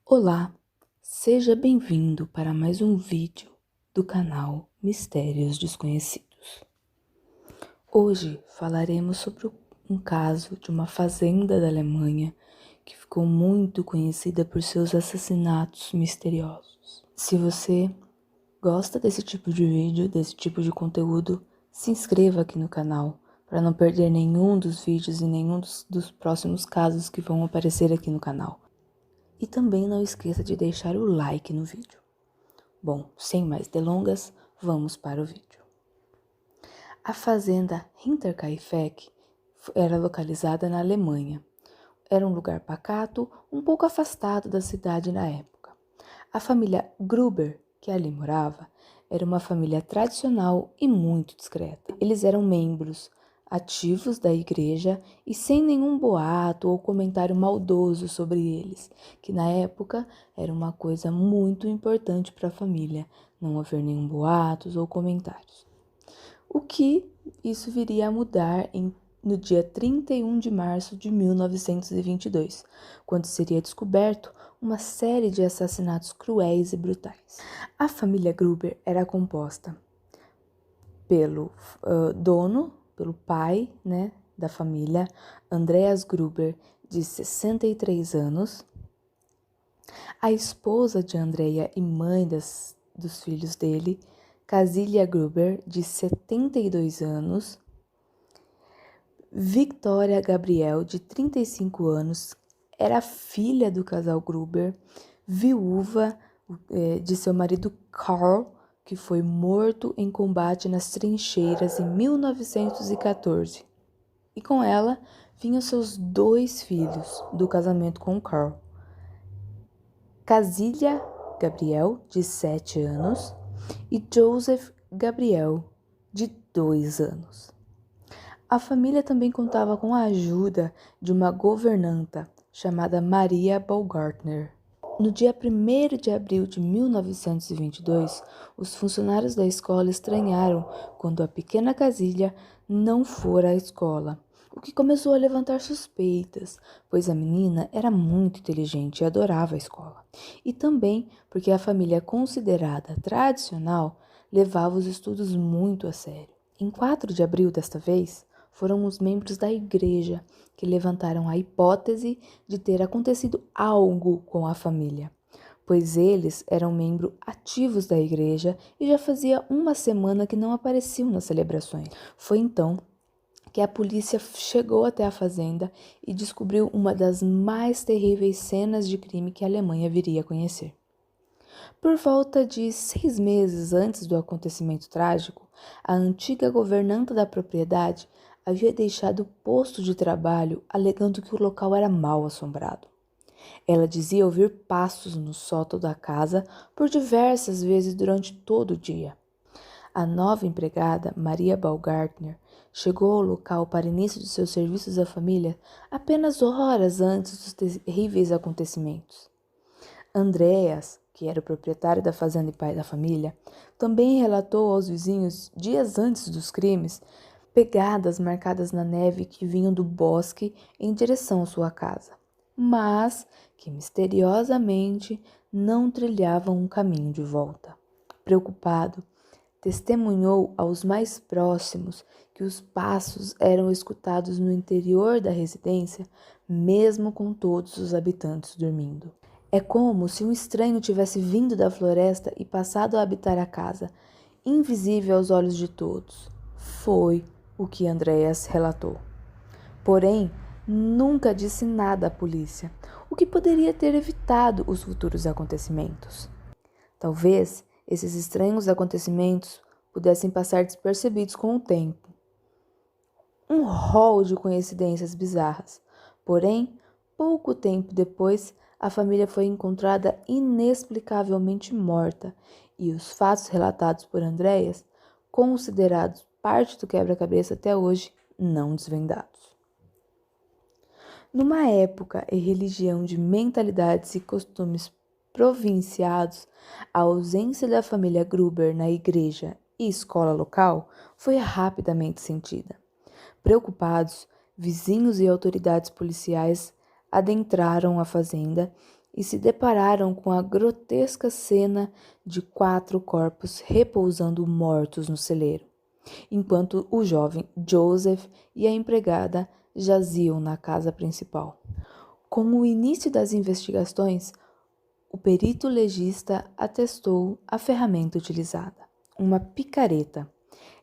Olá, seja bem-vindo para mais um vídeo do canal Mistérios Desconhecidos. Hoje falaremos sobre um caso de uma fazenda da Alemanha que ficou muito conhecida por seus assassinatos misteriosos. Se você gosta desse tipo de vídeo, desse tipo de conteúdo, se inscreva aqui no canal para não perder nenhum dos vídeos e nenhum dos próximos casos que vão aparecer aqui no canal. E também não esqueça de deixar o like no vídeo. Bom, sem mais delongas, vamos para o vídeo. A fazenda Hinterkaifeck era localizada na Alemanha. Era um lugar pacato, um pouco afastado da cidade na época. A família Gruber, que ali morava, era uma família tradicional e muito discreta. Eles eram membros ativos da igreja e sem nenhum boato ou comentário maldoso sobre eles, que na época era uma coisa muito importante para a família, não haver nenhum boatos ou comentários. O que isso viria a mudar no dia 31 de março de 1922, quando seria descoberto uma série de assassinatos cruéis e brutais. A família Gruber era composta pelo pelo pai, da família, Andreas Gruber, de 63 anos, a esposa de Andrea e mãe dos filhos dele, Casilia Gruber, de 72 anos, Victoria Gabriel, de 35 anos, era filha do casal Gruber, viúva de seu marido Karl, que foi morto em combate nas trincheiras em 1914. E com ela vinham seus 2 filhos do casamento com Karl. Casilia Gabriel, de 7 anos, e Joseph Gabriel, de 2 anos. A família também contava com a ajuda de uma governanta chamada Maria Baumgartner. No dia 1º de abril de 1922, os funcionários da escola estranharam quando a pequena Casilia não fora à escola, o que começou a levantar suspeitas, pois a menina era muito inteligente e adorava a escola. E também porque a família considerada tradicional levava os estudos muito a sério. Em 4 de abril desta vez, foram os membros da igreja que levantaram a hipótese de ter acontecido algo com a família, pois eles eram membros ativos da igreja e já fazia uma semana que não apareciam nas celebrações. Foi então que a polícia chegou até a fazenda e descobriu uma das mais terríveis cenas de crime que a Alemanha viria a conhecer. Por volta de 6 meses antes do acontecimento trágico, a antiga governanta da propriedade havia deixado o posto de trabalho alegando que o local era mal assombrado. Ela dizia ouvir passos no sótão da casa por diversas vezes durante todo o dia. A nova empregada, Maria Baumgartner, chegou ao local para início de seus serviços à família apenas horas antes dos terríveis acontecimentos. Andreas, que era o proprietário da fazenda e pai da família, também relatou aos vizinhos, dias antes dos crimes, pegadas marcadas na neve que vinham do bosque em direção à sua casa, mas que misteriosamente não trilhavam um caminho de volta. Preocupado, testemunhou aos mais próximos que os passos eram escutados no interior da residência, mesmo com todos os habitantes dormindo. É como se um estranho tivesse vindo da floresta e passado a habitar a casa, invisível aos olhos de todos. Foi o que Andreas relatou. Porém, nunca disse nada à polícia, o que poderia ter evitado os futuros acontecimentos. Talvez esses estranhos acontecimentos pudessem passar despercebidos com o tempo. Um rol de coincidências bizarras. Porém, pouco tempo depois, a família foi encontrada inexplicavelmente morta e os fatos relatados por Andreas, considerados parte do quebra-cabeça até hoje, não desvendados. Numa época e religião de mentalidades e costumes provinciados, a ausência da família Gruber na igreja e escola local foi rapidamente sentida. Preocupados, vizinhos e autoridades policiais adentraram a fazenda e se depararam com a grotesca cena de 4 corpos repousando mortos no celeiro, enquanto o jovem Joseph e a empregada jaziam na casa principal. Com o início das investigações, o perito legista atestou a ferramenta utilizada, uma picareta,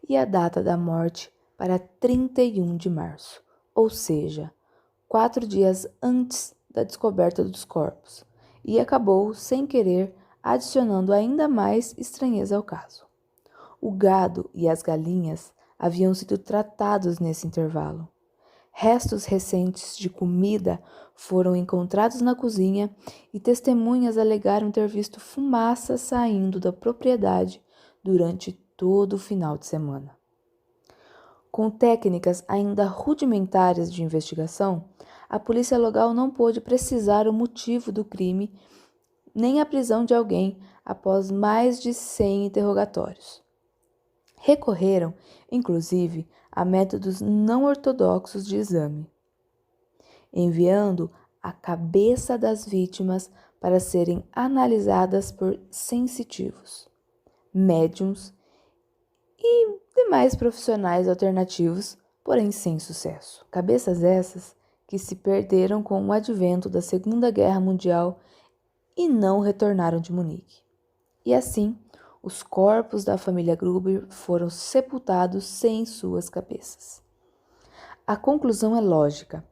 e a data da morte para 31 de março, ou seja, 4 dias antes da descoberta dos corpos, e acabou, sem querer, adicionando ainda mais estranheza ao caso. O gado e as galinhas haviam sido tratados nesse intervalo. Restos recentes de comida foram encontrados na cozinha e testemunhas alegaram ter visto fumaça saindo da propriedade durante todo o final de semana. Com técnicas ainda rudimentares de investigação, a polícia local não pôde precisar o motivo do crime nem a prisão de alguém após mais de 100 interrogatórios. Recorreram, inclusive, a métodos não ortodoxos de exame, enviando a cabeça das vítimas para serem analisadas por sensitivos, médiums e demais profissionais alternativos, porém sem sucesso. Cabeças essas que se perderam com o advento da Segunda Guerra Mundial e não retornaram de Munique. E assim, os corpos da família Gruber foram sepultados sem suas cabeças. A conclusão é lógica.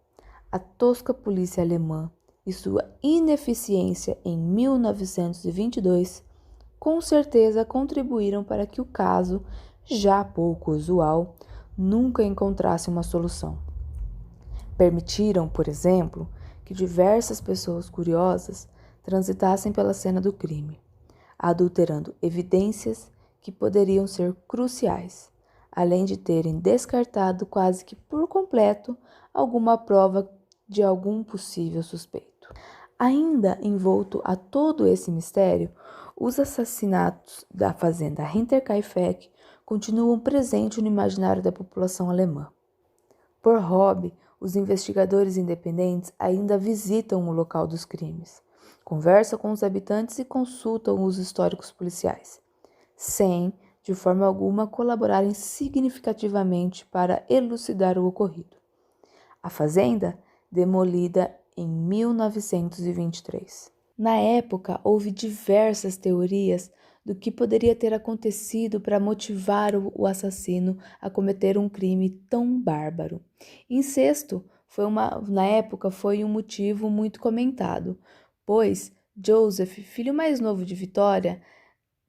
A tosca polícia alemã e sua ineficiência em 1922 com certeza contribuíram para que o caso, já pouco usual, nunca encontrasse uma solução. Permitiram, por exemplo, que diversas pessoas curiosas transitassem pela cena do crime, adulterando evidências que poderiam ser cruciais, além de terem descartado quase que por completo alguma prova de algum possível suspeito. Ainda envolto a todo esse mistério, os assassinatos da fazenda Hinterkaifeck continuam presentes no imaginário da população alemã. Por hobby, os investigadores independentes ainda visitam o local dos crimes, conversam com os habitantes e consultam os históricos policiais, sem, de forma alguma, colaborarem significativamente para elucidar o ocorrido. A fazenda, demolida em 1923. Na época, houve diversas teorias do que poderia ter acontecido para motivar o assassino a cometer um crime tão bárbaro. Incesto na época foi um motivo muito comentado, pois Joseph, filho mais novo de Vitória,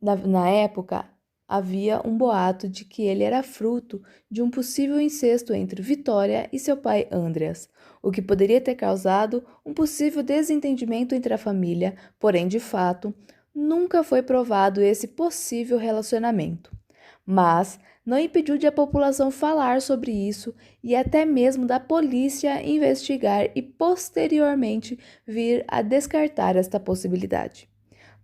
na época havia um boato de que ele era fruto de um possível incesto entre Vitória e seu pai Andreas, o que poderia ter causado um possível desentendimento entre a família, porém, de fato, nunca foi provado esse possível relacionamento. Mas não impediu de a população falar sobre isso e até mesmo da polícia investigar e posteriormente vir a descartar esta possibilidade.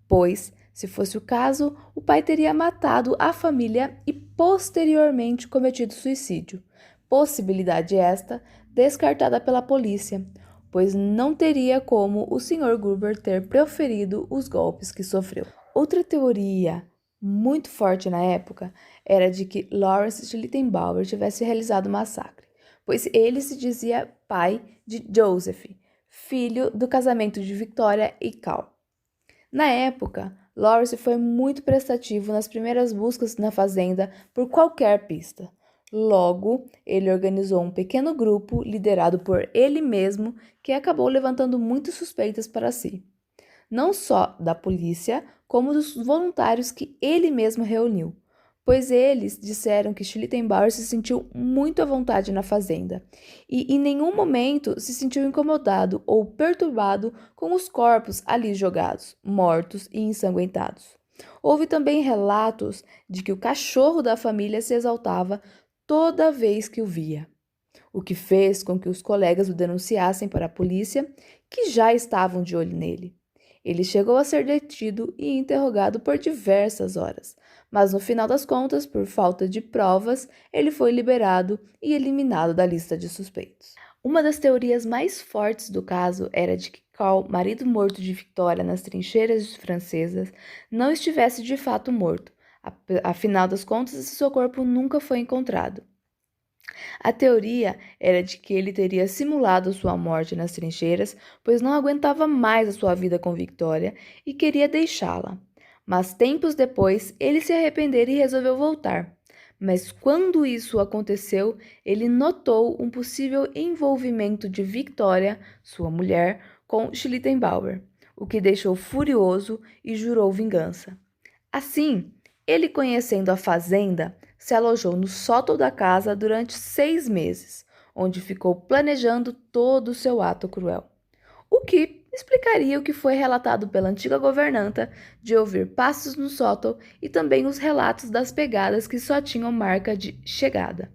Pois, se fosse o caso, o pai teria matado a família e posteriormente cometido suicídio. Possibilidade esta descartada pela polícia, pois não teria como o Sr. Gruber ter proferido os golpes que sofreu. Outra teoria muito forte na época era de que Lawrence Schlittenbauer tivesse realizado o massacre, pois ele se dizia pai de Joseph, filho do casamento de Victoria e Carl. Na época, Lawrence foi muito prestativo nas primeiras buscas na fazenda por qualquer pista. Logo, ele organizou um pequeno grupo liderado por ele mesmo que acabou levantando muitas suspeitas para si. Não só da polícia, como dos voluntários que ele mesmo reuniu, pois eles disseram que Schlittenbauer se sentiu muito à vontade na fazenda e em nenhum momento se sentiu incomodado ou perturbado com os corpos ali jogados, mortos e ensanguentados. Houve também relatos de que o cachorro da família se exaltava toda vez que o via, o que fez com que os colegas o denunciassem para a polícia, que já estavam de olho nele. Ele chegou a ser detido e interrogado por diversas horas, mas no final das contas, por falta de provas, ele foi liberado e eliminado da lista de suspeitos. Uma das teorias mais fortes do caso era de que Carl, marido morto de Victoria nas trincheiras francesas, não estivesse de fato morto. Afinal das contas, seu corpo nunca foi encontrado. A teoria era de que ele teria simulado sua morte nas trincheiras, pois não aguentava mais a sua vida com Victoria e queria deixá-la. Mas tempos depois, ele se arrependeu e resolveu voltar. Mas quando isso aconteceu, ele notou um possível envolvimento de Victoria, sua mulher, com Schlittenbauer, o que deixou furioso e jurou vingança. Assim, ele, conhecendo a fazenda, se alojou no sótão da casa durante 6 meses, onde ficou planejando todo o seu ato cruel. O que explicaria o que foi relatado pela antiga governanta de ouvir passos no sótão e também os relatos das pegadas que só tinham marca de chegada.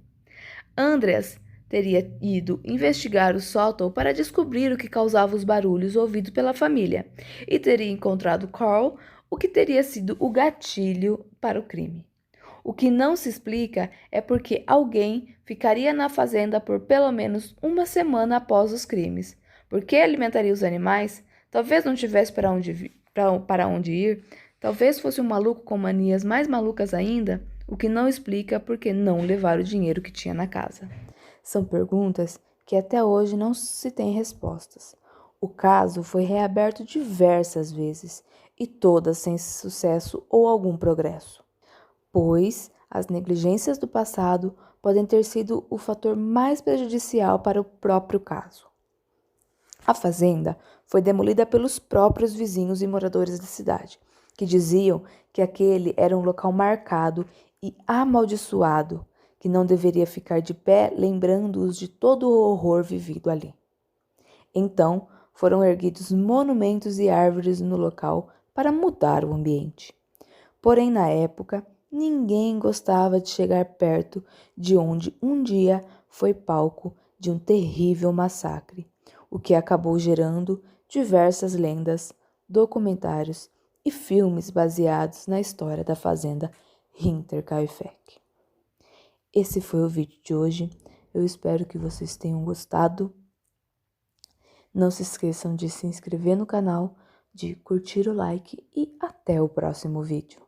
Andreas teria ido investigar o sótão para descobrir o que causava os barulhos ouvidos pela família e teria encontrado Carl, o que teria sido o gatilho para o crime. O que não se explica é porque alguém ficaria na fazenda por pelo menos uma semana após os crimes. Por que alimentaria os animais? Talvez não tivesse para onde ir. Talvez fosse um maluco com manias mais malucas ainda, o que não explica por que não levar o dinheiro que tinha na casa. São perguntas que até hoje não se têm respostas. O caso foi reaberto diversas vezes e todas sem sucesso ou algum progresso, pois as negligências do passado podem ter sido o fator mais prejudicial para o próprio caso. A fazenda foi demolida pelos próprios vizinhos e moradores da cidade, que diziam que aquele era um local marcado e amaldiçoado, que não deveria ficar de pé lembrando-os de todo o horror vivido ali. Então, foram erguidos monumentos e árvores no local para mudar o ambiente. Porém, na época, ninguém gostava de chegar perto de onde um dia foi palco de um terrível massacre, o que acabou gerando diversas lendas, documentários e filmes baseados na história da fazenda Hinterkaifeck. Esse foi o vídeo de hoje. Eu espero que vocês tenham gostado. Não se esqueçam de se inscrever no canal, de curtir o like e até o próximo vídeo.